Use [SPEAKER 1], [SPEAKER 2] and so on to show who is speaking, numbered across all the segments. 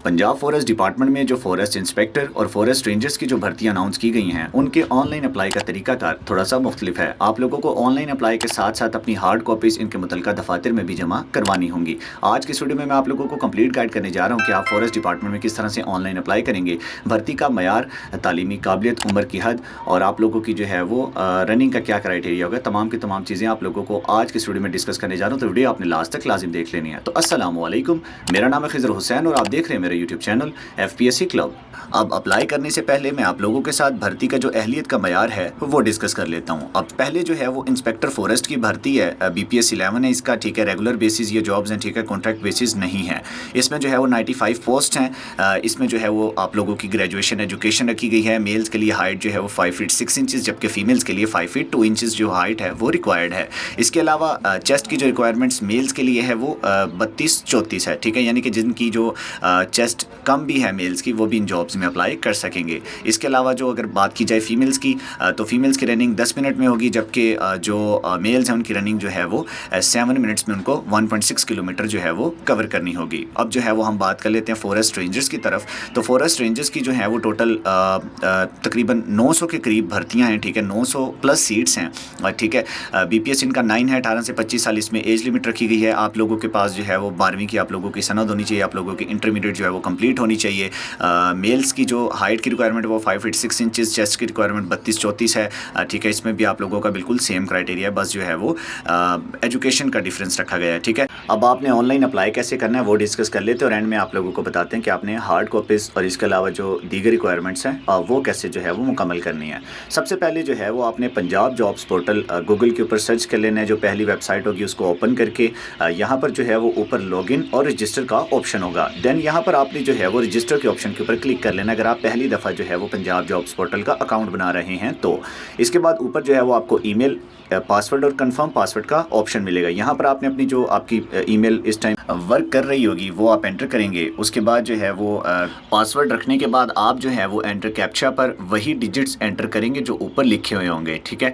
[SPEAKER 1] Punjab forest department में जो forest inspector और फॉरेस्ट रेंजर्स की जो भर्तियां अनाउंस की गई हैं उनके ऑनलाइन अप्लाई का तरीकाकार थोड़ा सा मुख्तलिफ है। आप लोगों को ऑनलाइन अप्लाई के साथ साथ अपनी हार्ड कॉपीज़ इनके मुतल्लिका दफातर में भी जमा करवानी होंगी। आज की वीडियो में मैं आप लोगों को कंप्लीट गाइड करने जा रहा हूँ कि आप फॉरेस्ट डिपार्टमेंट में किस तरह से ऑनलाइन अप्लाई करेंगे, भर्ती का मयार, तालीमी काबिलियत, उम्र की हद और आप लोगों की जो है वो रनिंग का क्या क्राइटेरिया होगा, तमाम की तमाम चीज़ें आप लोगों को आज की वीडियो में डिस्कस करने जा रहा हूँ। तो वीडियो आपने लास्ट तक लाजिम देख लेनी है। तो अस्सलाम वालेकुम, मेरा नाम है खिजर हुसैन और आप देख रहे हैं मेरा यूट्यूब चैनल FPSC क्लब। अब अप्लाई करने से पहले मैं आप लोगों के साथ भर्ती का जो अहलियत का मयार है वो डिस्कस कर लेता हूँ। अब पहले जो है वो इंस्पेक्टर फॉरेस्ट की भर्ती है, BPS 11 है इसका, ठीक है। रेगुलर बेसिस ये जॉब्स हैं, ठीक है, कॉन्ट्रैक्ट बेसिस नहीं है। इसमें जो है वो 95 पोस्ट हैं। इसमें जो है वो आप लोगों की ग्रेजुएशन एजुकेशन रखी गई है। मेल्स के लिए हाइट जो है वो 5 फीट 6 इंचज़, जबकि फीमेल्स के लिए 5 फीट 2 इंचज़ जो हाइट है वो रिक्वायर्ड है। इसके अलावा चेस्ट की जो रिक्वायरमेंट्स मेल्स के लिए है वो 32-34 है, ठीक है, यानी कि जिनकी जो चेस्ट कम भी है मेल्स की वो भी इन जॉब्स में अप्लाई कर सकेंगे। इसके अलावा जो अगर बात की जाए फीमेल्स की, तो फीमेल्स की रनिंग 10 मिनट में होगी, जबकि जो मेल्स हैं उनकी रनिंग जो है वो 7 मिनट्स में उनको 1.6 किलोमीटर जो है वो कवर करनी होगी। अब जो है वो हम बात कर लेते हैं फॉरेस्ट रेंजर्स की तरफ। तो फॉरेस्ट रेंजर्स की जो है वो टोटल तकरीबन 900 के करीब भर्तियाँ हैं, ठीक है, 900 प्लस सीट्स हैं, ठीक है। BPS इनका 9 है, 18 से 25 साल इसमें एज लिमिट रखी गई है। आप लोगों के पास जो है वो 12वीं की आप लोगों की सनद होनी चाहिए, आप लोगों की इंटरमीडिएट जो है वो कंप्लीट होनी चाहिए। मेल्स की जो हाइट की रिक्वायरमेंट वो 5 फीट 6 इंचज़, चेस्ट की रिक्वायरमेंट 32-34 है, ठीक है। इसमें भी आप लोगों का बिल्कुल सेम क्राइटेरिया है, बस जो है वो एजुकेशन का डिफरेंस रखा गया है, ठीक है। अब आपने ऑनलाइन अप्लाई कैसे करना है वो डिस्कस कर लेते हैं और एंड में आप लोगों को बताते हैं कि आपने हार्ड कॉपीज़ और इसके अलावा जो दीगर रिक्वायरमेंट्स हैं वो कैसे जो है वो मुकम्मल करनी है। सबसे पहले जो है वो आपने पंजाब जॉब्स पोर्टल गूगल के ऊपर सर्च कर लेना है। जो पहली वेबसाइट होगी उसको ओपन करके यहाँ पर जो है वो ऊपर लॉगिन और रजिस्टर का ऑप्शन होगा। देन यहाँ पर आपने जो है वो रजिस्टर के ऑप्शन के ऊपर क्लिक कर लेना अगर आप पहली दफ़ा जो है वो पंजाब जॉब्स पोर्टल का अकाउंट बना रहे हैं। तो इसके बाद ऊपर जो है वो आपको ईमेल, पासवर्ड और कंफर्म पासवर्ड का ऑप्शन मिलेगा। यहाँ पर आपने अपनी जो आपकी ईमेल इस टाइम वर्क कर रही होगी वो आप एंटर करेंगे। उसके बाद जो है वो पासवर्ड रखने के बाद आप जो है वो एंटर कैप्चा पर वही डिजिट्स एंटर करेंगे जो ऊपर लिखे हुए होंगे, ठीक है।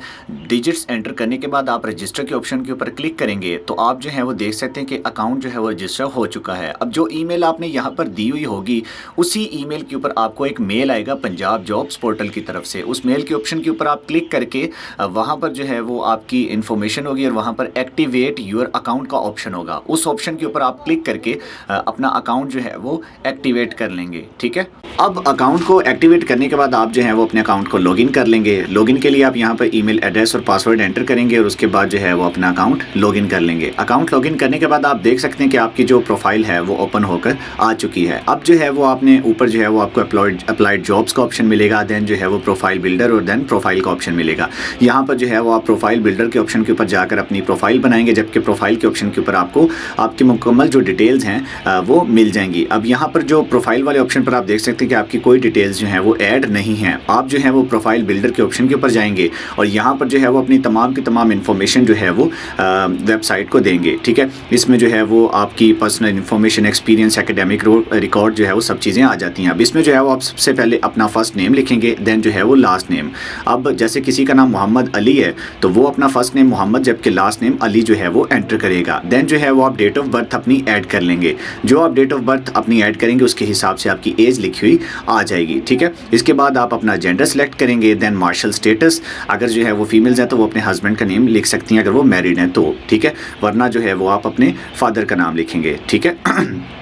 [SPEAKER 1] डिजिट्स एंटर करने के बाद आप रजिस्टर के ऑप्शन के ऊपर क्लिक करेंगे तो आप जो है वो देख सकते हैं कि अकाउंट जो है वो रजिस्टर हो चुका है। अब जो ईमेल आपने यहाँ पर दी हुई होगी उसी ईमेल के ऊपर आपको एक मेल आएगा पंजाब जॉब्स पोर्टल की तरफ से। उस मेल के ऑप्शन के ऊपर आप क्लिक करके वहाँ पर जो है वो आपकी इन्फॉर्मेशन होगी और वहाँ पर एक्टिवेट योर अकाउंट का ऑप्शन होगा। उस ऑप्शन के ऊपर आप क्लिक करके अपना अकाउंट जो है वो एक्टिवेट कर लेंगे, ठीक है। अब अकाउंट को एक्टिवेट करने के बाद आप जो है वो अपने अकाउंट को लॉगिन कर लेंगे। लॉगिन के लिए आप यहाँ पर ईमेल एड्रेस और पासवर्ड एंटर करेंगे और उसके बाद जो है वो अपना अकाउंट लॉगिन कर लेंगे। अकाउंट लॉगिन करने के बाद आप देख सकते हैं कि आपकी जो प्रोफाइल है वो ओपन होकर आ चुकी है। अब जो है वो आपने ऊपर जो है वो आपको अप्लाइड जॉब्स का ऑप्शन मिलेगा, देन जो है वो प्रोफाइल बिल्डर और देन प्रोफाइल का ऑप्शन मिलेगा। यहाँ पर जो है वो आप प्रोफाइल बिल्डर के ऑप्शन के ऊपर जाकर अपनी प्रोफाइल बनाएंगे, जबकि प्रोफाइल के ऑप्शन के ऊपर आपको आपकी मुकम्मल जो डिटेल्स हैं वो मिल जाएंगी। अब यहाँ पर जो प्रोफाइल वाले ऑप्शन पर आप देख सकते हैं कि आपकी कोई डिटेल्स जो हैं वो ऐड नहीं है। आप जो है वो प्रोफाइल बिल्डर के ऑप्शन के ऊपर जाएंगे और यहाँ पर जो है वो अपनी तमाम की तमाम इन्फॉर्मेशन जो है वो वेबसाइट को देंगे, ठीक है। इसमें जो है वो आपकी personal information, experience, academic record जो है वो सब चीज़ें आ जाती हैं। अब इसमें जो है वो आप सबसे पहले अपना फर्स्ट नेम लिखेंगे, देन जो है वो लास्ट नेम। अब जैसे किसी का नाम मोहम्मद अली है तो वो अपना फर्स्ट नेम मोहम्मद जबकि लास्ट नेम अली जो है वो एंटर करेगा। देन जो है वो आप डेट ऑफ बर्थ अपनी ऐड कर लेंगे। जो आप डेट ऑफ बर्थ अपनी ऐड करेंगे उसके हिसाब से आपकी एज लिखी हुई आ जाएगी, ठीक है। इसके बाद आप अपना जेंडर सेलेक्ट करेंगे, देन मार्शल स्टेटस, अगर जो है वो फीमेल्स हैं तो वो अपने हस्बैंड का नेम लिख सकती हैं अगर वो मैरिड हैं तो, ठीक है, वरना जो है वो आप अपने फादर का नाम लिखेंगे, ठीक है।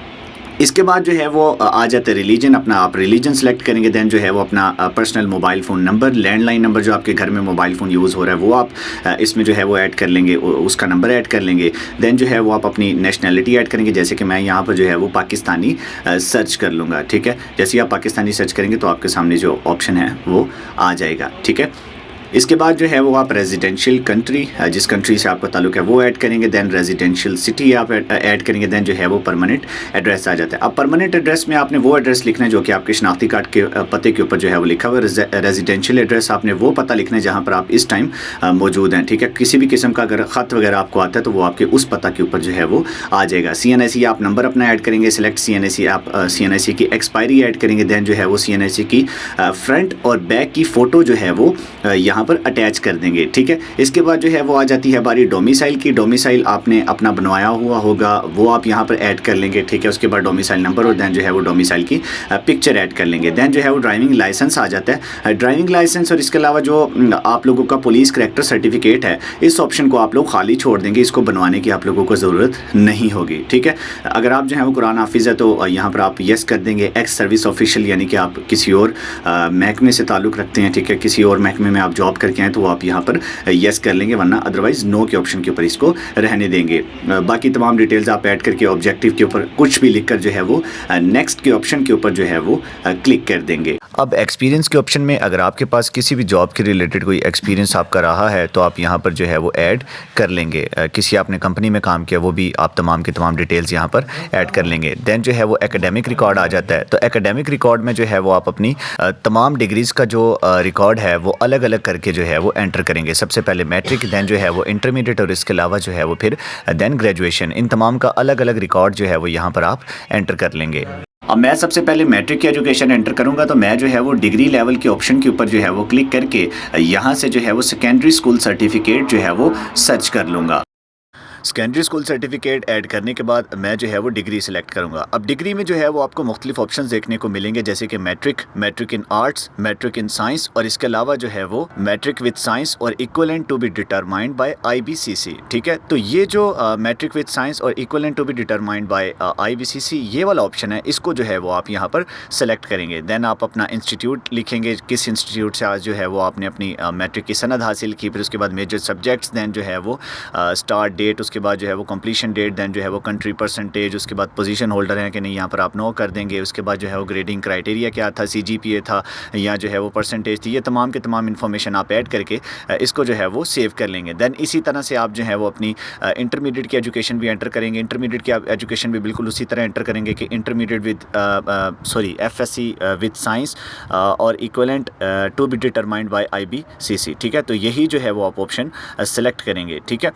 [SPEAKER 1] इसके बाद जो है वो आ जाता है रिलीजन, अपना आप रिलीजन सेलेक्ट करेंगे। देन जो है वो अपना personal mobile phone number, landline number जो आपके घर में मोबाइल फ़ोन यूज़ हो रहा है वो आप इसमें जो है वो ऐड कर लेंगे, उसका नंबर ऐड कर लेंगे। देन जो है वो आप अपनी नेशनैलिटी ऐड करेंगे, जैसे कि मैं यहाँ पर जो है वो पाकिस्तानी सर्च कर लूँगा, ठीक है। जैसे ही आप पाकिस्तानी सर्च करेंगे तो आपके सामने जो ऑप्शन है वो आ जाएगा, ठीक है। इसके बाद जो है वो आप रेजिडेंशियल कंट्री, जिस कंट्री से आपका ताल्लुक है वो ऐड करेंगे। देन रेजिडेंशियल सिटी आप ऐड करेंगे। देन जो है वो परमानेंट एड्रेस आ जाता है। अब परमानेंट एड्रेस में आपने वो एड्रेस लिखना है जो कि आपके शनाख्ती कार्ड के पते के ऊपर जो है वो लिखा हुआ है। रेजिडेंशियल एड्रेस आपने वो पता लिखना है जहाँ पर आप इस टाइम मौजूद हैं, ठीक है। किसी भी किस्म का अगर ख़त वगैरह आपको आता है तो वो आपके उस पता के ऊपर जो है वो आ जाएगा। CNIC आप नंबर अपना ऐड करेंगे। सिलेक्ट CNIC, आप CNIC की एक्सपायरी ऐड करेंगे। देन जो है वो CNIC की फ्रंट और बैक की फ़ोटो जो है वो यहाँ यहाँ पर अटैच कर देंगे। ठीक है, इसके बाद जो है वो आ जाती है बारी डोमिसाइल की। डोमिसाइल आपने अपना बनवाया हुआ होगा, वो आप यहाँ पर ऐड कर लेंगे। ठीक है, उसके बाद डोमिसाइल नंबर और दैन जो है वो डोमिसाइल की पिक्चर ऐड कर लेंगे। दैन जो है वो ड्राइविंग लाइसेंस आ जाता है। ड्राइविंग लाइसेंस और इसके अलावा जो आप लोगों का पुलिस करैक्टर सर्टिफिकेट है, इस ऑप्शन को आप लोग खाली छोड़ देंगे, इसको बनवाने की आप लोगों को ज़रूरत नहीं होगी। ठीक है, अगर आप जो है वो कुरान हाफिज़ है तो यहाँ पर आप यस कर देंगे। एक्स सर्विस ऑफिशियल यानी कि आप किसी और महकमे से ताल्लुक़ रखते हैं, ठीक है, किसी और महकमे में आप जॉब करके आए तो आप यहाँ पर यस कर लेंगे, वरना अदरवाइज़ नो के ऑप्शन के ऊपर इसको रहने देंगे। बाकी तमाम डिटेल्स आप ऐड करके ऑब्जेक्टिव के ऊपर कुछ भी लिखकर जो है वो नेक्स्ट के ऑप्शन के ऊपर जो है वो क्लिक कर देंगे। अब एक्सपीरियंस के ऑप्शन में अगर आपके पास किसी भी जॉब के रिलेटेड कोई एक्सपीरियंस आपका रहा है तो आप यहाँ पर जो है वो ऐड कर लेंगे। किसी आपने कंपनी में काम किया वो भी आप तमाम के तमाम डिटेल्स यहाँ पर ऐड कर लेंगे। दैन जो है वो एकेडमिक रिकॉर्ड आ जाता है। तो एकेडमिक रिकॉर्ड में जो है वो आप अपनी तमाम डिग्रीज़ का जो रिकॉर्ड है वो अलग अलग करके जो है वो एंटर करेंगे। सबसे पहले मैट्रिक, दैन जो है वो इंटरमीडिएट और इसके अलावा जो है वो फिर दैन ग्रेजुएशन। इन तमाम का अलग अलग रिकॉर्ड जो है वो यहाँ पर आप एंटर कर लेंगे। अब मैं सबसे पहले मैट्रिक की एजुकेशन एंटर करूंगा, तो मैं जो है वो डिग्री लेवल के ऑप्शन के ऊपर जो है वो क्लिक करके यहाँ से जो है वो सेकेंडरी स्कूल सर्टिफिकेट जो है वो सर्च कर लूँगा। सेकेंडरी स्कूल सर्टिफिकेट ऐड करने के बाद मैं जो है वो डिग्री सेलेक्ट करूँगा। अब डिग्री में जो है वो आपको मुख्तलिफ ऑप्शन देखने को मिलेंगे, जैसे कि matric, matric in arts, matric in science और इसके अलावा जो है वो मैट्रिक विद साइंस और equivalent to be determined by IBCC। ठीक है, तो ये जो मैट्रिक विद साइंस और equivalent to be determined by IBCC ये वाला ऑप्शन है, इसको जो है वो आप यहाँ पर सेलेक्ट करेंगे। दैन आप अपना इंस्टीट्यूट लिखेंगे, किस इंस्टीट्यूट से आज जो है वो आपने अपनी मैट्रिक की सनद हासिल की, फिर उसके बाद मेजर सब्जेक्ट्स, दैन जो है वो स्टार्ट डेट, उसके बाद जो है वो कंप्लीशन डेट, दैन जो है वो कंट्री परसेंटेज, उसके बाद पोजीशन होल्डर है कि नहीं यहाँ पर आप नो कर देंगे। उसके बाद जो है वो ग्रेडिंग क्राइटेरिया क्या था, CGPA था या जो है वो परसेंटेज थी, ये तमाम के तमाम इन्फॉर्मेशन आप ऐड करके इसको जो है वो सेव कर लेंगे। दैन इसी तरह से आप जो है वो अपनी इंटरमीडिएट की एजुकेशन भी एंटर करेंगे। इंटरमीडिएट की एजुकेशन भी बिल्कुल उसी तरह एंटर करेंगे कि intermediate with FSC with science और equivalent to be determined by IBCC। ठीक है, तो यही जो है वो आप ऑप्शन सेलेक्ट करेंगे। ठीक है,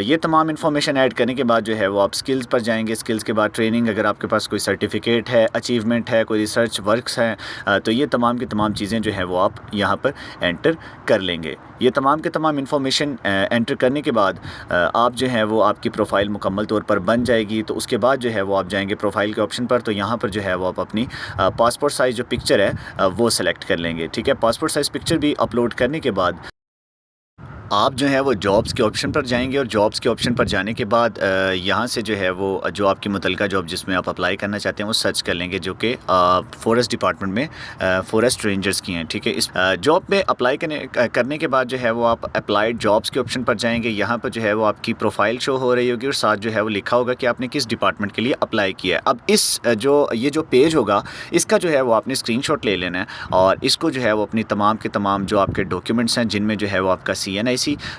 [SPEAKER 1] ये तमाम इन्फॉर्मेशन ऐड करने के बाद जो है वो आप स्किल्स पर जाएंगे। स्किल्स के बाद ट्रेनिंग, अगर आपके पास कोई सर्टिफिकेट है, अचीवमेंट है, कोई रिसर्च वर्क्स हैं, तो ये तमाम की तमाम चीज़ें जो है वो आप यहाँ पर एंटर कर लेंगे। ये तमाम के तमाम इन्फॉर्मेशन एंटर करने के बाद आप जो है वो आपकी प्रोफाइल मुकम्मल तौर पर बन जाएगी। तो उसके बाद जो है वो आप जाएंगे प्रोफाइल के ऑप्शन पर, तो यहाँ पर जो है वो आप अपनी पासपोर्ट साइज़ जो पिक्चर है वो सेलेक्ट कर लेंगे। ठीक है, पासपोर्ट साइज़ पिक्चर भी अपलोड करने के बाद आप जो है वो जॉब्स के ऑप्शन पर जाएंगे और जॉब्स के ऑप्शन पर जाने के बाद यहाँ से जो है वो जो आपकी मुतलका जॉब जिसमें आप अप्लाई करना चाहते हैं वो सर्च कर लेंगे, जो कि फॉरेस्ट डिपार्टमेंट में फॉरेस्ट रेंजर्स की हैं। ठीक है, इस जॉब में अप्लाई करने के बाद जो है वो आप अप्लाइड जॉब्स के ऑप्शन पर जाएंगे। यहाँ पर जो है वो आपकी प्रोफाइल शो हो रही होगी और साथ जो है वो लिखा होगा कि आपने किस डिपार्टमेंट के लिए अप्लाई किया है। अब ये जो पेज होगा इसका जो है वो आपने स्क्रीनशॉट ले लेना है और इसको जो है वो अपनी तमाम के तमाम जो आपके डॉक्यूमेंट्स हैं, जिनमें जो है वो आपका CNIC,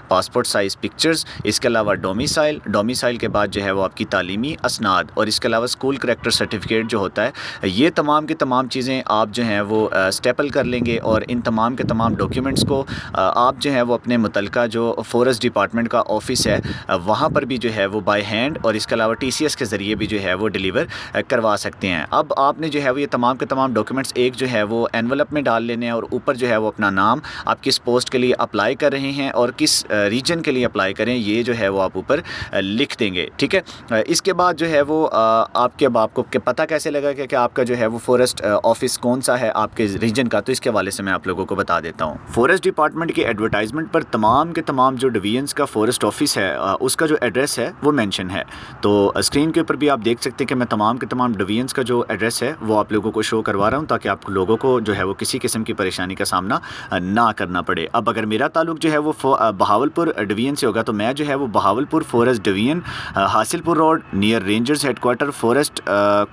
[SPEAKER 1] पासपोर्ट साइज़ पिक्चर्स, इसके अलावा डोमिसाइल के बाद जो है वो आपकी तालीमी असनाद और इसके अलावा स्कूल करैक्टर सर्टिफिकेट जो होता है, ये तमाम के तमाम चीज़ें आप जो हैं वो स्टेपल कर लेंगे और इन तमाम के तमाम डॉक्यूमेंट्स को आप जो है वो अपने मुतलका जो फॉरेस्ट डिपार्टमेंट का ऑफिस है वहाँ पर भी जो है वो बाय हैंड और इसके अलावा TCS के ज़रिए भी जो है वो डिलीवर करवा सकते हैं। अब आपने जो है वो ये तमाम के तमाम डॉक्यूमेंट्स एक जो है वो एनवलप में डाल लेने हैं और ऊपर जो है वो अपना नाम, आप किस पोस्ट के लिए अप्लाई कर रहे हैं और किस रीजन के लिए अप्लाई करें, ये जो है वो आप ऊपर लिख देंगे। ठीक है, इसके बाद जो है वो आपको पता कैसे लगा कि आपका जो है वो फॉरेस्ट ऑफिस कौन सा है आपके रीजन का, तो इसके हवाले से मैं आप लोगों को बता देता हूँ। फॉरेस्ट डिपार्टमेंट की एडवर्टाइजमेंट पर तमाम के तमाम जो डिवीजन्स का फॉरेस्ट ऑफिस है उसका जो एड्रेस है वो मेंशन है। तो स्क्रीन के ऊपर भी आप देख सकते हैं कि मैं तमाम के तमाम डिवीजन्स का जो एड्रेस है वो आप लोगों को शो करवा रहा हूँ, ताकि आप लोगों को जो है वो किसी किस्म की परेशानी का सामना ना करना पड़े। अब अगर मेरा ताल्लुक जो है वो बहावलपुर डिवीजन से होगा, तो मैं जो है वो Bahawalpur forest division, Hasilpur road near rangers headquarter forest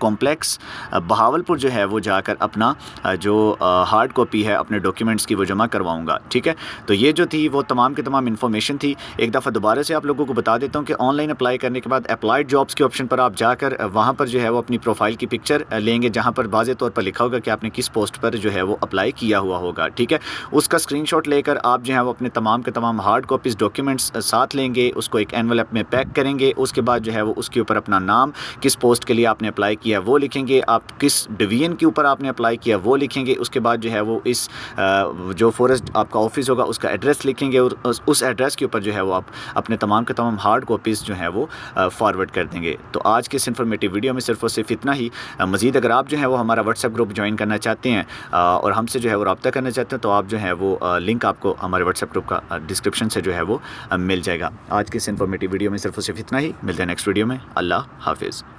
[SPEAKER 1] complex Bahawalpur जो है वो जाकर अपना जो हार्ड कॉपी है अपने डॉक्यूमेंट्स की वो जमा करवाऊंगा। ठीक है, तो ये जो थी वो तमाम के तमाम इन्फॉर्मेशन थी। एक दफ़ा दोबारा से आप लोगों को बता देता हूँ कि ऑनलाइन अप्लाई करने के बाद अप्लाइड जॉब्स के ऑप्शन पर आप जाकर वहाँ पर जो है वो अपनी प्रोफाइल की पिक्चर लेंगे, जहाँ पर वाज़े तौर पर लिखा होगा कि आपने किस पोस्ट पर जो है वो अप्लाई किया हुआ होगा। ठीक है, उसका स्क्रीनशॉट लेकर आप जो है वो अपने तमाम के तमाम तमाम हार्ड कॉपीज़ डॉक्यूमेंट्स साथ लेंगे, उसको एक एनवेलप में पैक करेंगे। उसके बाद जो है वो उसके ऊपर अपना नाम, किस पोस्ट के लिए आपने अप्लाई किया वो लिखेंगे, आप किस डिवीज़न के ऊपर आपने अप्लाई किया वो लिखेंगे। उसके बाद जो है वो इस जो फॉरेस्ट आपका ऑफिस होगा उसका एड्रेस लिखेंगे और उस एड्रेस के ऊपर जो है वो आप अपने तमाम के तमाम हार्ड कॉपीज़ जो है वो फॉरवर्ड कर देंगे। तो आज के इस इन्फॉर्मेटिव वीडियो में सिर्फ और सिर्फ इतना ही। मज़ीद अगर आप जो है वो हमारा व्हाट्सएप ग्रुप ज्वाइन करना चाहते हैं और हमसे जो है वो रब्ता करना चाहते हैं, तो आप जो है वो लिंक आपको हमारे व्हाट्सएप ग्रुप का डिस्क्रिप्शन से जो है वो मिल जाएगा। आज के इस इन्फॉर्मेटिव वीडियो में सिर्फ और सिर्फ इतना ही। मिलते हैं नेक्स्ट वीडियो में। अल्लाह हाफिज़।